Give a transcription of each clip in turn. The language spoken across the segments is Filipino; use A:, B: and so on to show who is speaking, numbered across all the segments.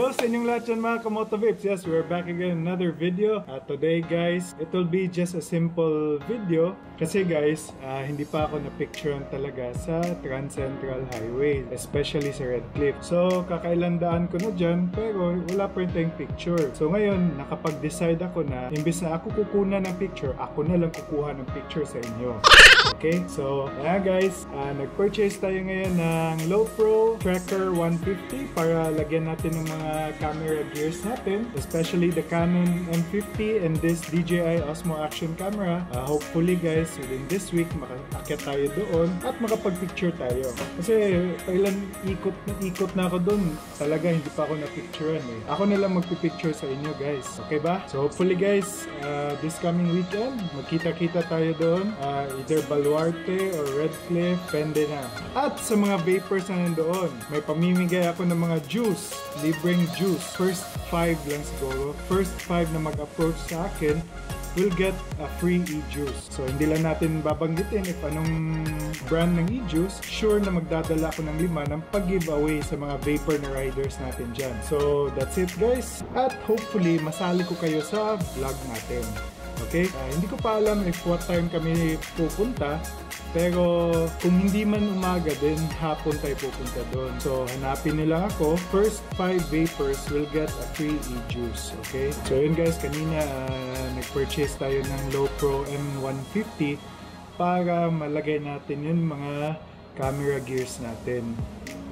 A: Hello sa inyong lahat dyan mga Kamoto Vapes. Yes, we're back again in another video. Today guys, it will be just a simple video. Kasi guys, hindi pa ako na-picturean talaga sa Trans Central Highway. Especially sa Red Cliff. So, kakailandaan ko na dyan, pero wala pa rin tayong picture. So ngayon, nakapag-decide ako na, imbis na ako kukunan ng picture, ako na lang kukuha ng picture sa inyo. Okay? So, ayan guys, nag-purchase tayo ngayon ng LowPro Tracker 150 para lagyan natin ng mga camera gears natin, especially the Canon M50 and this DJI Osmo Action camera. Hopefully guys, within this week makakakit tayo doon at makapag-picture tayo. Kasi ilan ikot na ako doon, talaga hindi pa ako na-picturean eh. Ako na lang magpipicture sa inyo guys. Okay ba? So hopefully guys, this coming weekend, magkita-kita tayo doon. Either Baluarte or Red Cliff, pende na. At sa mga vapors na nandoon, may pamimigay ako ng mga juice, libreng juice. First 5 lang siguro. First 5 na mag-approach sa akin will get a free e-juice. So hindi lang natin babanggitin if anong brand ng e-juice. Sure na magdadala ako ng 5 ng pag-giveaway sa mga vapor na riders natin dyan. So that's it guys. At hopefully masali ko kayo sa vlog natin. Okay? Hindi ko pa alam if what time kami pupunta. Pero kung hindi man umaga din, hapon tayo pupunta doon. So hanapin nila ako. First 5 vapors will get a free e-juice. Okay? So yun guys, kanina nag-purchase tayo ng LowPro M150 para malagay natin yun mga camera gears natin.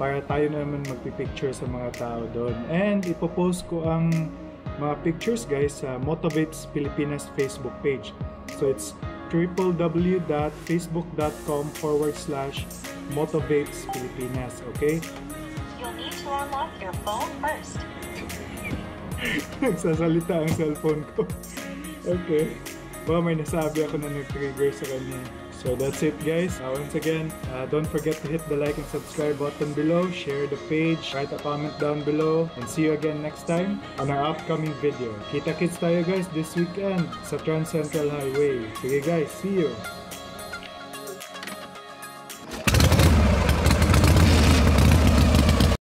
A: Para tayo naman magpipicture sa mga tao doon. And ipopost ko ang mga pictures guys sa Motovapes Pilipinas Facebook page. So it's www.facebook.com/motovapespilipinas. Okay?
B: You'll need to unlock your phone first.
A: Nagsasalita ang cellphone ko. Okay. Ba, may nasabi ako na nag-trigger sa kanya. So that's it guys. Once again, don't forget to hit the like and subscribe button below, share the page, write a comment down below, and see you again next time on our upcoming video. Kita-kits tayo guys this weekend sa Trans Central Highway. Sige guys, see you!